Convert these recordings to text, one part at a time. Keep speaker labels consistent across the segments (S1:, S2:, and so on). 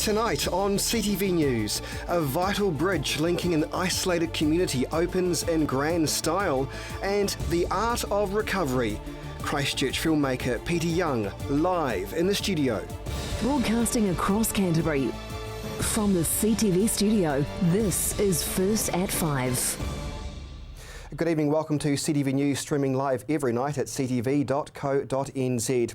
S1: Tonight on CTV News, a vital bridge linking an isolated community opens in grand style, and the art of recovery. Christchurch filmmaker Peter Young live in the studio.
S2: Broadcasting across Canterbury. From the CTV studio, this is First at 5.
S1: Good evening, welcome to CTV News, streaming live every night at ctv.co.nz.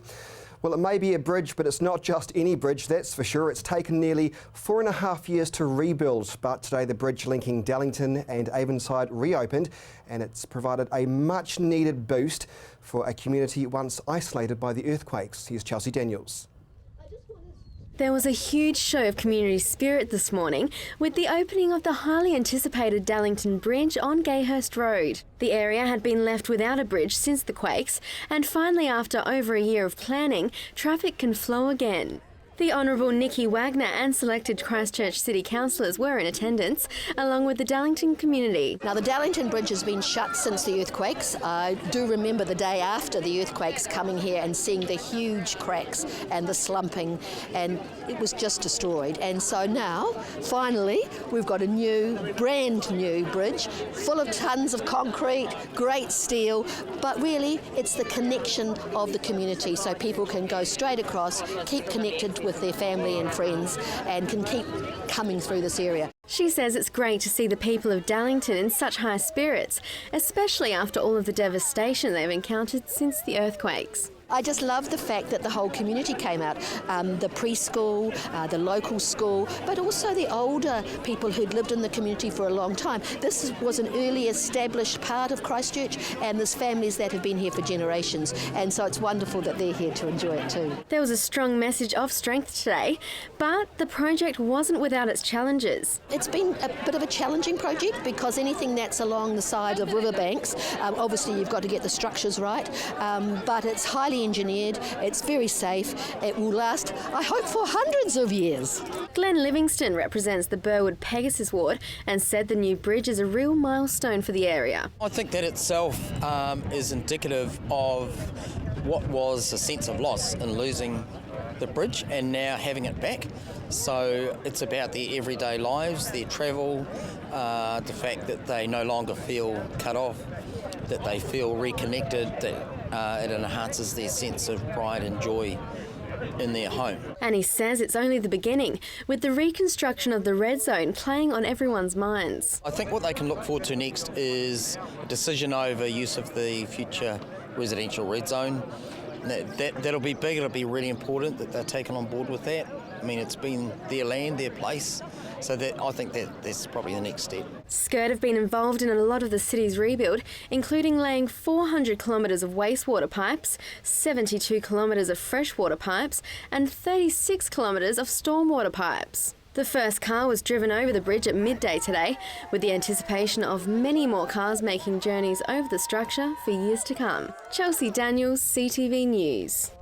S1: Well, it may be a bridge, but it's not just any bridge, that's for sure. It's taken nearly 4.5 years to rebuild, but today the bridge linking Dallington and Avonside reopened, and it's provided a much needed boost for a community once isolated by the earthquakes. Here's Chelsea Daniels.
S3: There was a huge show of community spirit this morning with the opening of the highly anticipated Dallington Bridge on Gayhurst Road. The area had been left without a bridge since the quakes, and finally, after over a year of planning, traffic can flow again. The Honourable Nikki Wagner and selected Christchurch City Councillors were in attendance, along with the Dallington community.
S4: Now, the Dallington Bridge has been shut since the earthquakes. I do remember the day after the earthquakes coming here and seeing the huge cracks and the slumping, and it was just destroyed. And so now, finally, we've got a new, brand new bridge, full of tons of concrete, great steel, but really it's the connection of the community, so people can go straight across, keep connected with their family and friends, and can keep coming through this area.
S3: She says it's great to see the people of Dallington in such high spirits, especially after all of the devastation they've encountered since the earthquakes.
S4: I just love the fact that the whole community came out, the preschool, the local school, but also the older people who'd lived in the community for a long time. This was an early established part of Christchurch, and there's families that have been here for generations, and so it's wonderful that they're here to enjoy it too.
S3: There was a strong message of strength today, but the project wasn't without its challenges.
S4: It's been a bit of a challenging project because anything that's along the side of riverbanks, obviously you've got to get the structures right, but it's highly engineered, it's very safe, it will last, I hope, for hundreds of years.
S3: Glenn Livingston represents the Burwood Pegasus ward and said the new bridge is a real milestone for the area.
S5: I think that itself is indicative of what was a sense of loss in losing the bridge and now having it back. So it's about their everyday lives, their travel, the fact that they no longer feel cut off, that they feel reconnected, that it enhances their sense of pride and joy in their home.
S3: And he says it's only the beginning, with the reconstruction of the red zone playing on everyone's minds.
S5: I think what they can look forward to next is a decision over use of the future residential red zone. That'll be big, it'll be really important that they're taken on board with that. I mean, it's been their land, their place, so that I think that's probably the next step.
S3: Skirt have been involved in a lot of the city's rebuild, including laying 400 kilometres of wastewater pipes, 72 kilometres of freshwater pipes, and 36 kilometres of stormwater pipes. The first car was driven over the bridge at midday today, with the anticipation of many more cars making journeys over the structure for years to come. Chelsea Daniels, CTV News.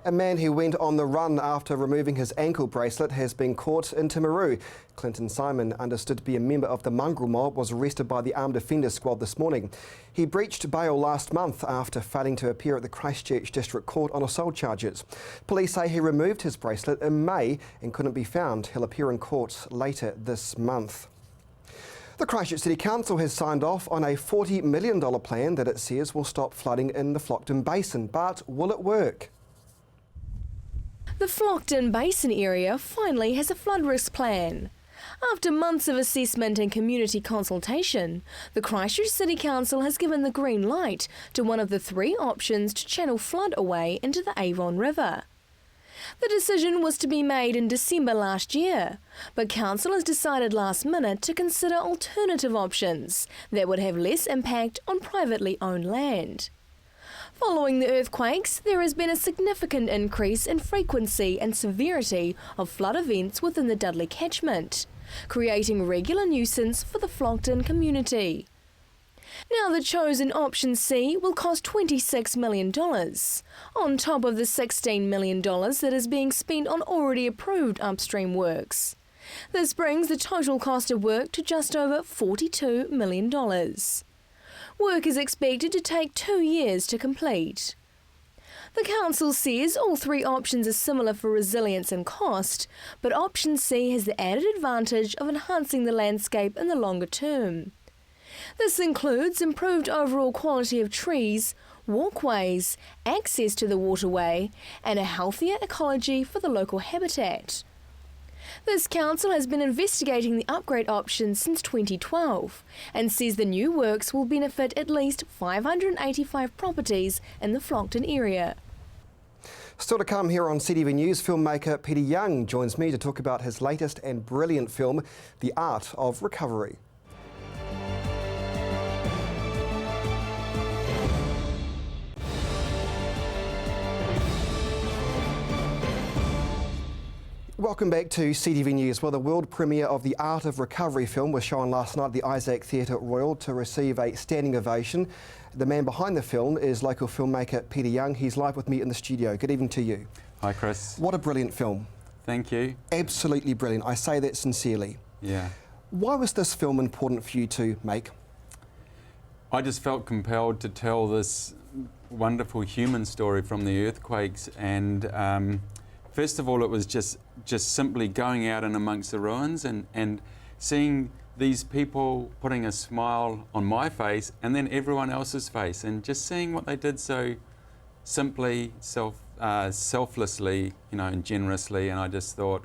S1: A man who went on the run after removing his ankle bracelet has been caught in Timaru. Clinton Simon, understood to be a member of the mongrel mob, was arrested by the Armed Offenders Squad this morning. He breached bail last month after failing to appear at the Christchurch District Court on assault charges. Police say he removed his bracelet in May and couldn't be found. He'll appear in court later this month. The Christchurch City Council has signed off on a $40 million plan that it says will stop flooding in the Flockton Basin, but will it work?
S6: The Flockton Basin area finally has a flood risk plan. After months of assessment and community consultation, the Christchurch City Council has given the green light to one of the three options to channel flood away into the Avon River. The decision was to be made in December last year, but Council has decided last minute to consider alternative options that would have less impact on privately owned land. Following the earthquakes, there has been a significant increase in frequency and severity of flood events within the Dudley catchment, creating regular nuisance for the Flockton community. Now the chosen option C will cost $26 million, on top of the $16 million that is being spent on already approved upstream works. This brings the total cost of work to just over $42 million. Work is expected to take 2 years to complete. The council says all three options are similar for resilience and cost, but option C has the added advantage of enhancing the landscape in the longer term. This includes improved overall quality of trees, walkways, access to the waterway, and a healthier ecology for the local habitat. This council has been investigating the upgrade option since 2012 and says the new works will benefit at least 585 properties in the Flockton area.
S1: Still to come here on CTV News, filmmaker Peter Young joins me to talk about his latest and brilliant film, The Art of Recovery. Welcome back to CTV News. Well, the world premiere of The Art of Recovery film was shown last night at the Isaac Theatre Royal to receive a standing ovation. The man behind the film is local filmmaker Peter Young. He's live with me in the studio. Good evening to you.
S7: Hi, Chris.
S1: What a brilliant film.
S7: Thank you.
S1: Absolutely brilliant. I say that sincerely.
S7: Yeah.
S1: Why was this film important for you to make?
S7: I just felt compelled to tell this wonderful human story from the earthquakes, and first of all, it was just simply going out and amongst the ruins and seeing these people putting a smile on my face and then everyone else's face, and just seeing what they did so simply, selflessly, and generously. And I just thought,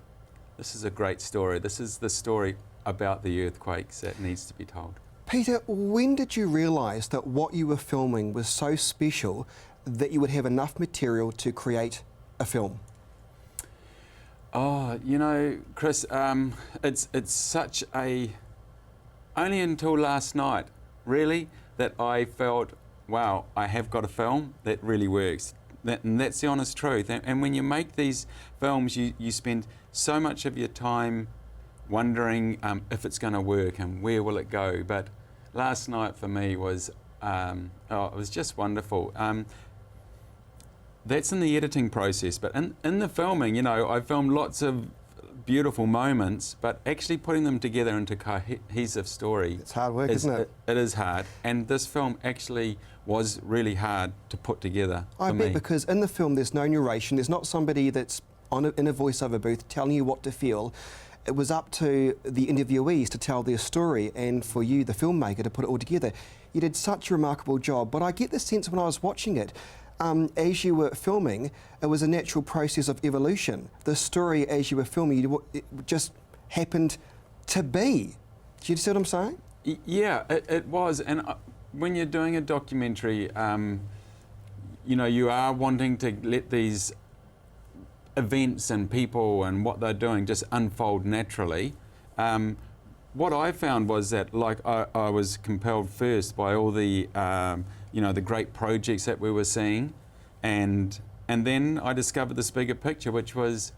S7: this is a great story. This is the story about the earthquakes that needs to be told.
S1: Peter, when did you realise that what you were filming was so special that you would have enough material to create a film?
S7: Oh, Chris, it's such a... Only until last night, really, that I felt, wow, I have got a film that really works. And that's the honest truth. And when you make these films, you spend so much of your time wondering if it's going to work and where will it go. But last night for me was, it was just wonderful. That's in the editing process, but in the filming, I filmed lots of beautiful moments, but actually putting them together into cohesive story.
S1: It's hard work, isn't it?
S7: It is hard, and this film actually was really hard to put together
S1: I bet, because in the film there's no narration, there's not somebody that's in a voiceover booth telling you what to feel. It was up to the interviewees to tell their story and for you, the filmmaker, to put it all together. You did such a remarkable job, but I get the sense when I was watching it, as you were filming, it was a natural process of evolution. The story, as you were filming, it just happened to be. Do you see what I'm saying?
S7: Yeah, it was. And when you're doing a documentary, you are wanting to let these events and people and what they're doing just unfold naturally. What I found was that, I was compelled first by all the the great projects that we were seeing, and then I discovered this bigger picture, which was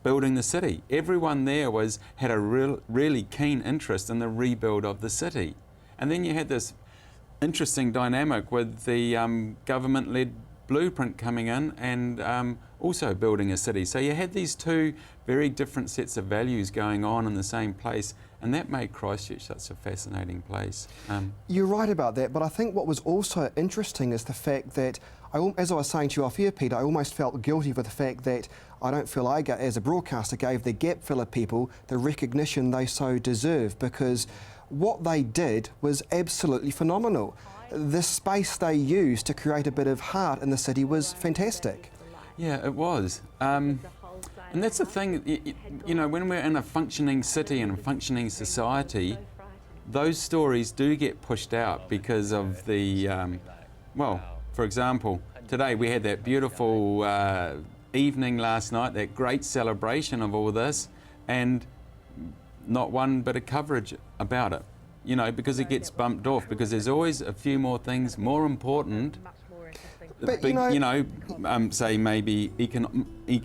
S7: building the city. Everyone there had a really keen interest in the rebuild of the city, and then you had this interesting dynamic with the government-led blueprint coming in and also building a city. So you had these two very different sets of values going on in the same place, and that made Christchurch such a fascinating place.
S1: You're right about that, but I think what was also interesting is the fact that, as I was saying to you off here, Peter, I almost felt guilty for the fact that I don't feel as a broadcaster, gave the gap filler people the recognition they so deserve, because what they did was absolutely phenomenal. The space they used to create a bit of heart in the city was fantastic.
S7: Yeah, it was. And that's the thing, when we're in a functioning city and a functioning society, those stories do get pushed out because of the, for example, today we had that beautiful evening last night, that great celebration of all this, and not one bit of coverage about it, because it gets bumped off, because there's always a few more things more important.
S1: But,
S7: say maybe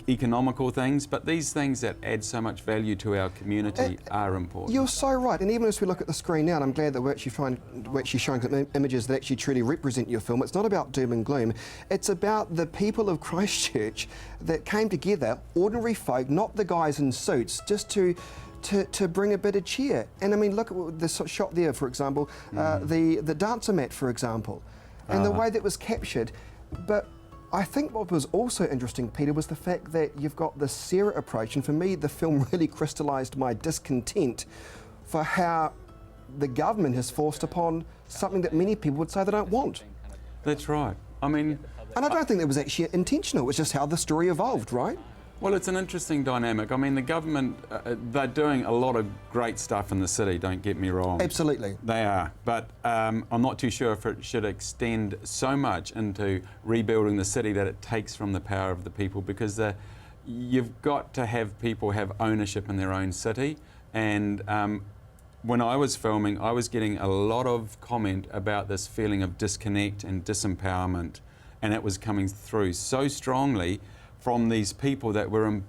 S7: economical things, but these things that add so much value to our community are important.
S1: You're so right, and even as we look at the screen now, and I'm glad that we're actually showing some images that actually truly represent your film. It's not about doom and gloom, it's about the people of Christchurch that came together, ordinary folk, not the guys in suits, just to bring a bit of cheer. And I mean, look at the shot there, for example, the dancer mat, for example, and the way that was captured. But I think what was also interesting, Peter, was the fact that you've got the Sarah approach, and for me the film really crystallised my discontent for how the government has forced upon something that many people would say they don't want.
S7: That's right. I mean...
S1: And I don't think that was actually intentional, it's just how the story evolved, right?
S7: Well, it's an interesting dynamic. I mean, the government, they're doing a lot of great stuff in the city, don't get me wrong.
S1: Absolutely.
S7: They are, but I'm not too sure if it should extend so much into rebuilding the city that it takes from the power of the people, because you've got to have people have ownership in their own city. And when I was filming, I was getting a lot of comment about this feeling of disconnect and disempowerment, and it was coming through so strongly from these people that were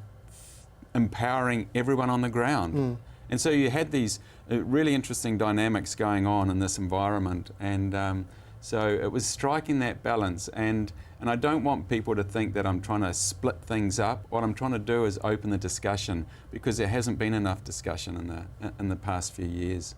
S7: empowering everyone on the ground. And so you had these really interesting dynamics going on in this environment, and so it was striking that balance. And I don't want people to think that I'm trying to split things up. What I'm trying to do is open the discussion, because there hasn't been enough discussion in the past few years.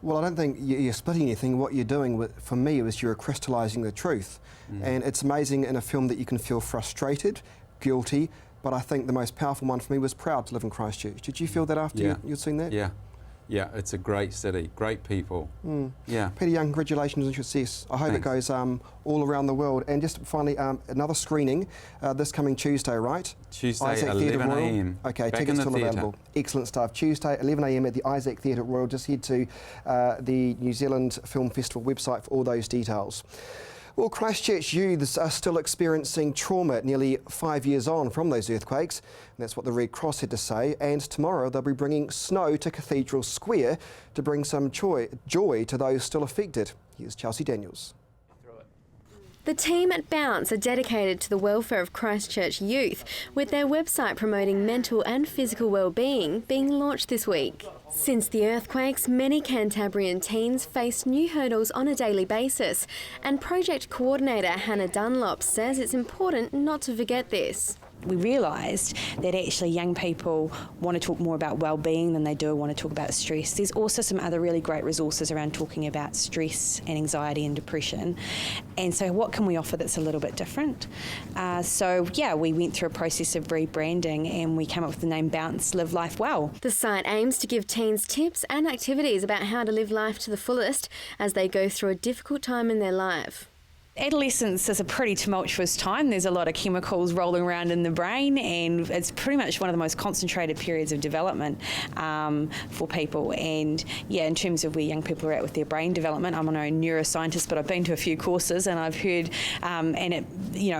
S1: Well, I don't think you're splitting anything. What you're doing, for me, is you're crystallising the truth. And it's amazing in a film that you can feel frustrated, guilty, but I think the most powerful one for me was proud to live in Christchurch. Did you feel that after you'd seen that?
S7: Yeah, it's a great city, great people. Yeah.
S1: Peter Young, congratulations on your success. I hope it goes all around the world. And just finally, another screening this coming Tuesday, right?
S7: Tuesday, 11 a.m.
S1: Okay,
S7: Back
S1: tickets
S7: in the
S1: still
S7: theatre.
S1: available. Excellent stuff. Tuesday, 11 a.m. at the Isaac Theatre Royal. Just head to the New Zealand Film Festival website for all those details. Well, Christchurch youths are still experiencing trauma nearly 5 years on from those earthquakes. And that's what the Red Cross had to say. And tomorrow they'll be bringing snow to Cathedral Square to bring some joy to those still affected. Here's Chelsea Daniels.
S3: The team at Bounce are dedicated to the welfare of Christchurch youth, with their website promoting mental and physical well-being being launched this week. Since the earthquakes, many Cantabrian teens face new hurdles on a daily basis, and project coordinator Hannah Dunlop says it's important not to forget this.
S8: We realised that actually young people want to talk more about well-being than they do want to talk about stress. There's also some other really great resources around talking about stress and anxiety and depression. And so what can we offer that's a little bit different? We went through a process of rebranding and we came up with the name Bounce Live Life Well.
S3: The site aims to give teens tips and activities about how to live life to the fullest as they go through a difficult time in their life.
S8: Adolescence is a pretty tumultuous time. There's a lot of chemicals rolling around in the brain, and it's pretty much one of the most concentrated periods of development for people. And in terms of where young people are at with their brain development, I'm no neuroscientist, but I've been to a few courses and I've heard, and it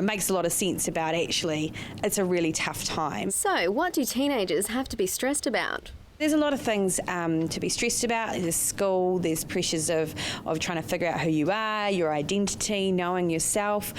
S8: makes a lot of sense about actually it's a really tough time.
S3: So, what do teenagers have to be stressed about?
S8: There's a lot of things to be stressed about. There's school, there's pressures of trying to figure out who you are, your identity, knowing yourself,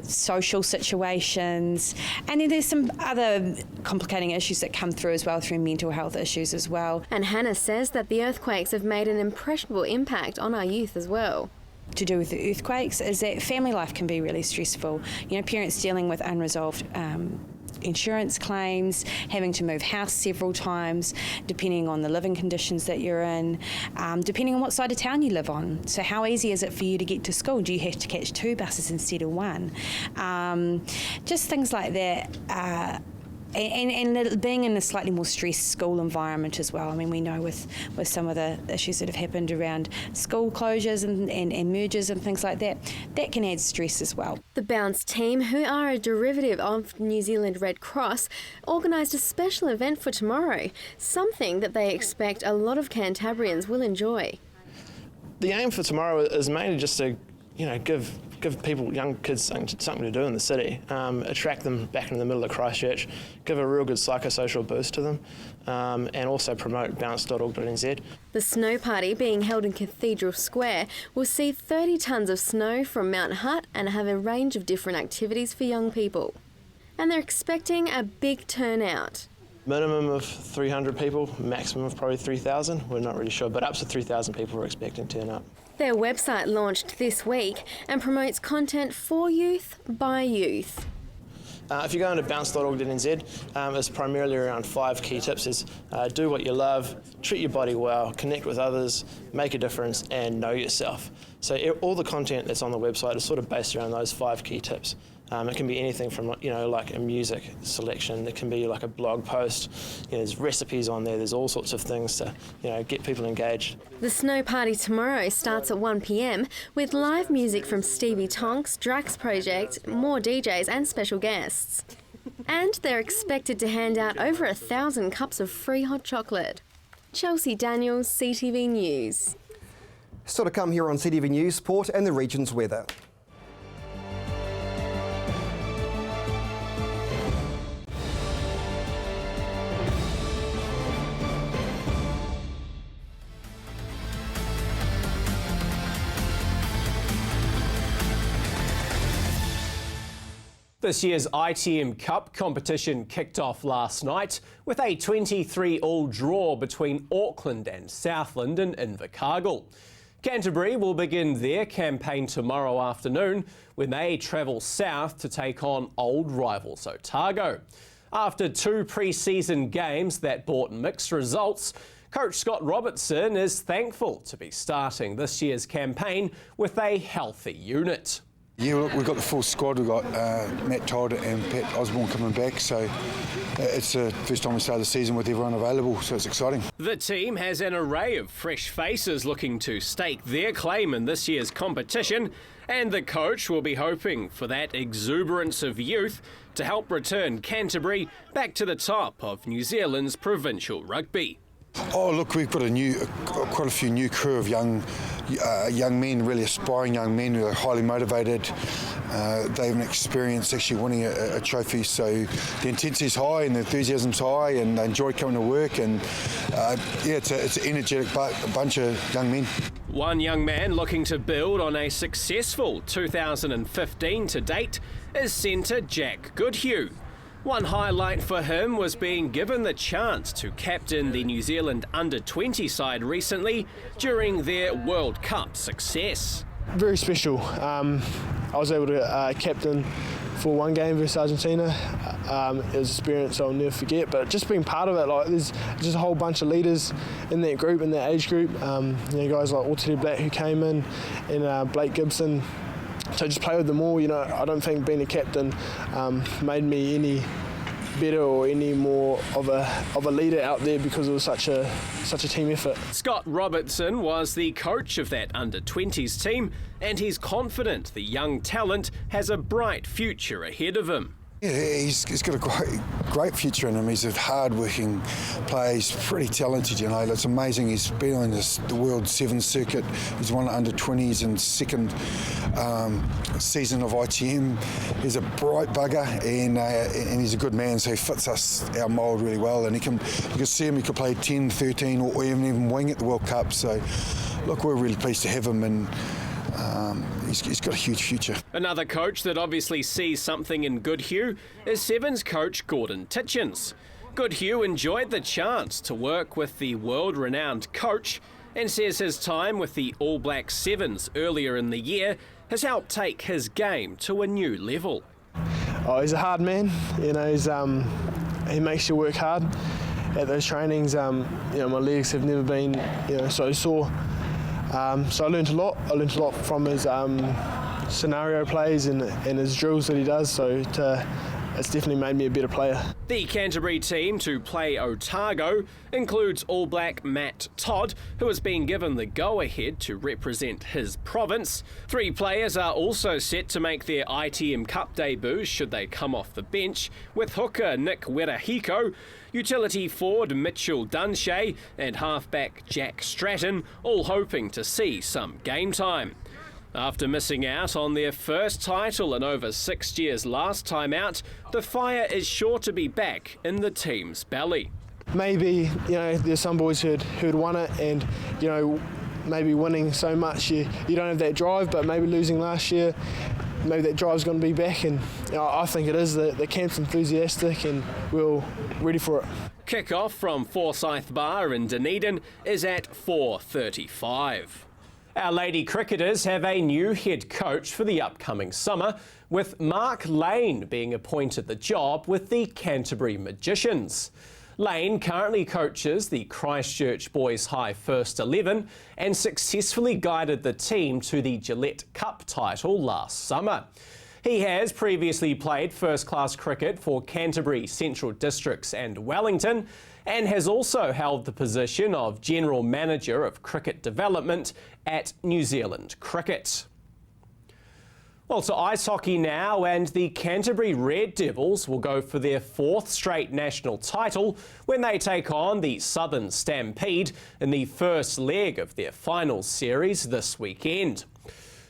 S8: social situations, and then there's some other complicating issues that come through as well, through mental health issues as well.
S3: And Hannah says that the earthquakes have made an impressionable impact on our youth as well.
S8: To do with the earthquakes is that family life can be really stressful. Parents dealing with unresolved insurance claims, having to move house several times, depending on the living conditions that you're in, depending on what side of town you live on. So how easy is it for you to get to school? Do you have to catch 2 buses instead of 1? Just things like that. And being in a slightly more stressed school environment as well. I mean, we know with some of the issues that have happened around school closures and mergers and things like that, that can add stress as well.
S3: The Bounce team, who are a derivative of New Zealand Red Cross, organised a special event for tomorrow, something that they expect a lot of Cantabrians will enjoy.
S9: The aim for tomorrow is mainly just to, give people, young kids, something to do in the city, attract them back into the middle of Christchurch, give a real good psychosocial boost to them, and also promote bounce.org.nz.
S3: The snow party, being held in Cathedral Square, will see 30 tonnes of snow from Mount Hutt and have a range of different activities for young people. And they're expecting a big turnout.
S9: Minimum of 300 people, maximum of probably 3,000. We're not really sure, but up to 3,000 people we're expecting to turn up.
S3: Their website launched this week and promotes content for youth by youth.
S9: If you're going to bounce.org.nz, it's primarily around 5 key tips. Is do what you love, treat your body well, connect with others, make a difference, and know yourself. So all the content that's on the website is sort of based around those 5 key tips. It can be anything from, like a music selection. It can be like a blog post. There's recipes on there. There's all sorts of things to, get people engaged.
S3: The snow party tomorrow starts at 1 p.m. with live music from Stevie Tonks, Drax Project, more DJs and special guests. And they're expected to hand out over 1,000 cups of free hot chocolate. Chelsea Daniels, CTV News.
S1: Still to come here on CTV News, sport and the region's weather.
S10: This year's ITM Cup competition kicked off last night with a 23-all draw between Auckland and Southland in Invercargill. Canterbury will begin their campaign tomorrow afternoon when they travel south to take on old rivals Otago. After 2 pre-season games that brought mixed results, Coach Scott Robertson is thankful to be starting this year's campaign with a healthy unit.
S11: Yeah, look, we've got the full squad. We've got Matt Todd and Pat Osborne coming back, so it's the first time we start the season with everyone available, so it's exciting.
S10: The team has an array of fresh faces looking to stake their claim in this year's competition, and the coach will be hoping for that exuberance of youth to help return Canterbury back to the top of New Zealand's provincial rugby.
S11: Oh, look, we've got quite a few new crew of young men, really aspiring young men who are highly motivated. They have an experience actually winning a trophy, so the intensity is high and the enthusiasm's high, and they enjoy coming to work. And it's an energetic bunch of young men.
S10: One young man looking to build on a successful 2015 to date is centre Jack Goodhue. One highlight for him was being given the chance to captain the New Zealand under-20 side recently during their World Cup success.
S12: Very special. I was able to captain for one game versus Argentina. It was an experience I'll never forget, but just being part of it, there's just a whole bunch of leaders in that group, in that age group. Guys like Oteri Black who came in, and Blake Gibson. So just play with them all. I don't think being a captain made me any better or any more of a leader out there, because it was such a team effort.
S10: Scott Robertson was the coach of that under-20s team, and he's confident the young talent has a bright future ahead of him.
S11: Yeah, he's got a great future in him. He's a hard-working player. He's pretty talented, It's amazing. He's been on the World Sevens circuit. He's won under-20s and second season of ITM. He's a bright bugger, and he's a good man, so he fits our mould really well. And you can see him. He could play 10, 13, or even wing at the World Cup. So, look, we're really pleased to have him, and he's got a huge future.
S10: Another coach that obviously sees something in Goodhue is Sevens coach Gordon Titchens. Goodhue enjoyed the chance to work with the world-renowned coach and says his time with the All Black Sevens earlier in the year has helped take his game to a new level.
S12: Oh, he's a hard man. He makes you work hard at those trainings. My legs have never been so sore. So I learned a lot. From his scenario plays and his drills that he does. So it's definitely made me a better player.
S10: The Canterbury team to play Otago includes All Black Matt Todd, who has been given the go-ahead to represent his province. 3 players are also set to make their ITM Cup debuts should they come off the bench, with hooker Nick Werahiko, utility forward Mitchell Dunshay and halfback Jack Stratton, all hoping to see some game time. After missing out on their first title in over 6 years last time out, the fire is sure to be back in the team's belly.
S12: Maybe, there's some boys who'd won it, and, maybe winning so much you don't have that drive, but maybe losing last year, maybe that drive's going to be back, and I think it is. The camp's enthusiastic and we're ready for it.
S10: Kick-off from Forsyth Bar in Dunedin is at 4:35. Our lady cricketers have a new head coach for the upcoming summer, with Mark Lane being appointed the job with the Canterbury Magicians. Lane currently coaches the Christchurch Boys High First 11 and successfully guided the team to the Gillette Cup title last summer. He has previously played first-class cricket for Canterbury, Central Districts and Wellington, and has also held the position of General Manager of Cricket Development at New Zealand Cricket. Well, to ice hockey now, and the Canterbury Red Devils will go for their fourth straight national title when they take on the Southern Stampede in the first leg of their finals series this weekend.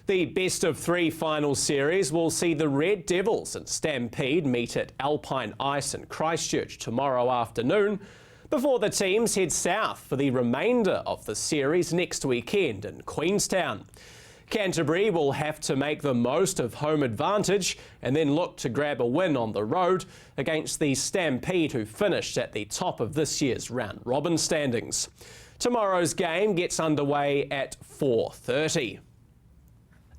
S10: The best of three final series will see the Red Devils and Stampede meet at Alpine Ice in Christchurch tomorrow afternoon, before the teams head south for the remainder of the series next weekend in Queenstown. Canterbury will have to make the most of home advantage and then look to grab a win on the road against the Stampede, who finished at the top of this year's round robin standings. Tomorrow's game gets underway at 4:30.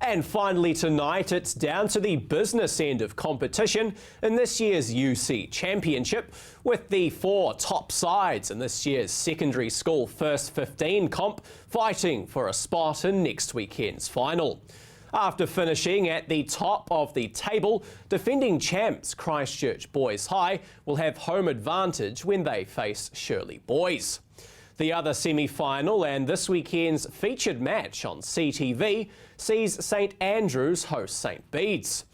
S10: And finally tonight, it's down to the business end of competition in this year's UC Championship, with the four top sides in this year's secondary school first 15 comp fighting for a spot in next weekend's final. After finishing at the top of the table, defending champs Christchurch Boys High will have home advantage when they face Shirley Boys. The other semi-final and this weekend's featured match on CTV sees St Andrews host St Bede's.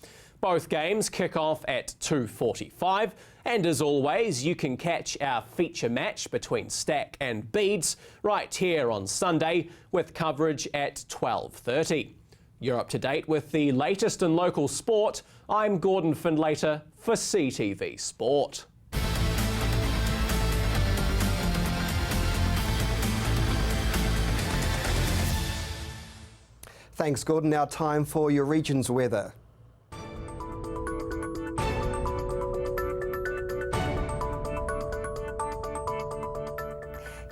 S10: Both games kick off at 2:45, and as always, you can catch our feature match between Stack and Bede's right here on Sunday with coverage at 12:30. You're up to date with the latest in local sport. I'm Gordon Findlater for CTV Sport.
S1: Thanks, Gordon. Now time for your region's weather.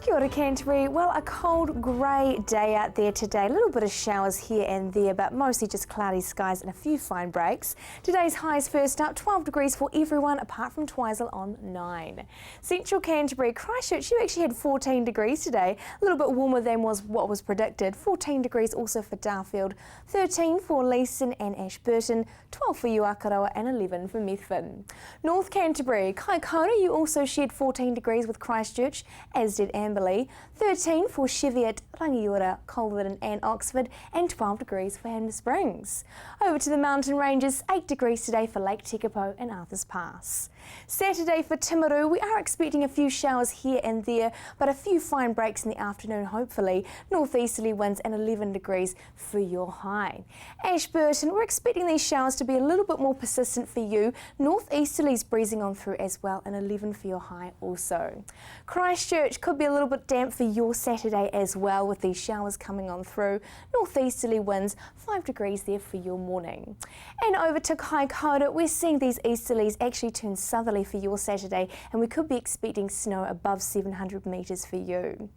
S13: Kia ora, Canterbury. Well, a cold grey day out there today. A little bit of showers here and there, but mostly just cloudy skies and a few fine breaks. Today's highs first up, 12 degrees for everyone apart from Twizel on 9. Central Canterbury, Christchurch, you actually had 14 degrees today. A little bit warmer than was what was predicted. 14 degrees also for Darfield, 13 for Leeson and Ashburton, 12 for Uakaroa and 11 for Methven. North Canterbury, Kaikoura, you also shared 14 degrees with Christchurch, as did Amberley, 13 for Cheviot, Rangiora, Colvin and Oxford, and 12 degrees for Hanmer Springs. Over to the mountain ranges, 8 degrees today for Lake Tekapo and Arthur's Pass. Saturday for Timaru, we are expecting a few showers here and there, but a few fine breaks in the afternoon hopefully. Northeasterly winds and 11 degrees for your high. Ashburton, we're expecting these showers to be a little bit more persistent for you. Northeasterlies breezing on through as well, and 11 for your high also. Christchurch could be a little bit damp for your Saturday as well, with these showers coming on through. Northeasterly winds, 5 degrees there for your morning. And over to Kaikoura, we're seeing these easterlies actually turn southerly for your Saturday, and we could be expecting snow above 700 metres for you.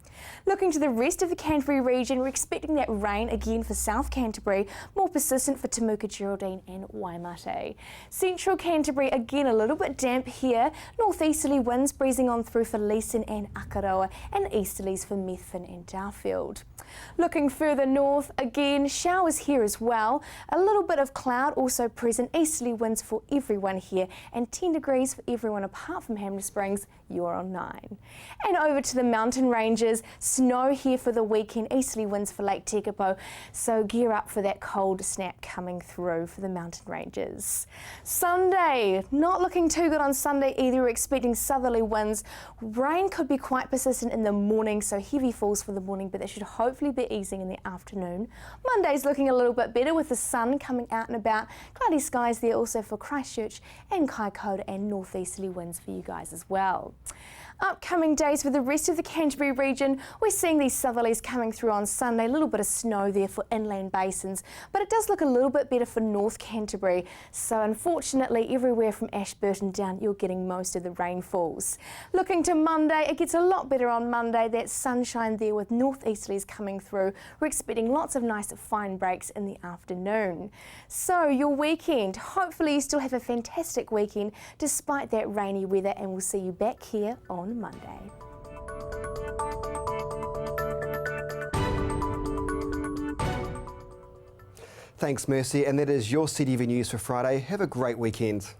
S13: Looking to the rest of the Canterbury region, we're expecting that rain again for South Canterbury, more persistent for Temuka, Geraldine and Waimate. Central Canterbury again a little bit damp here. Northeasterly winds breezing on through for Leeson and Akaroa, and easterlies for Methven and Darfield. Looking further north, again showers here as well. A little bit of cloud also present. Easterly winds for everyone here, and 10 degrees for everyone apart from Hanmer Springs. You're on 9. And over to the mountain ranges, snow here for the weekend. Easterly winds for Lake Tekapo, so gear up for that cold snap coming through for the mountain ranges. Sunday, not looking too good on Sunday either. We're expecting southerly winds. Rain could be quite persistent in the morning, so heavy falls for the morning, but that should hopefully be easing in the afternoon. Monday's looking a little bit better with the sun coming out and about. Cloudy skies there also for Christchurch and Kaikoura, and northeasterly winds for you guys as well. Upcoming days for the rest of the Canterbury region, we're seeing these southerlies coming through on Sunday. A little bit of snow there for inland basins, but it does look a little bit better for North Canterbury. So unfortunately, everywhere from Ashburton down, you're getting most of the rainfalls. Looking to Monday, it gets a lot better on Monday. That sunshine there with northeasterlies coming through. We're expecting lots of nice fine breaks in the afternoon. So your weekend, hopefully you still have a fantastic weekend despite that rainy weather, and we'll see you back here on Monday.
S1: Thanks, Mercy, and that is your CTV News for Friday. Have a great weekend.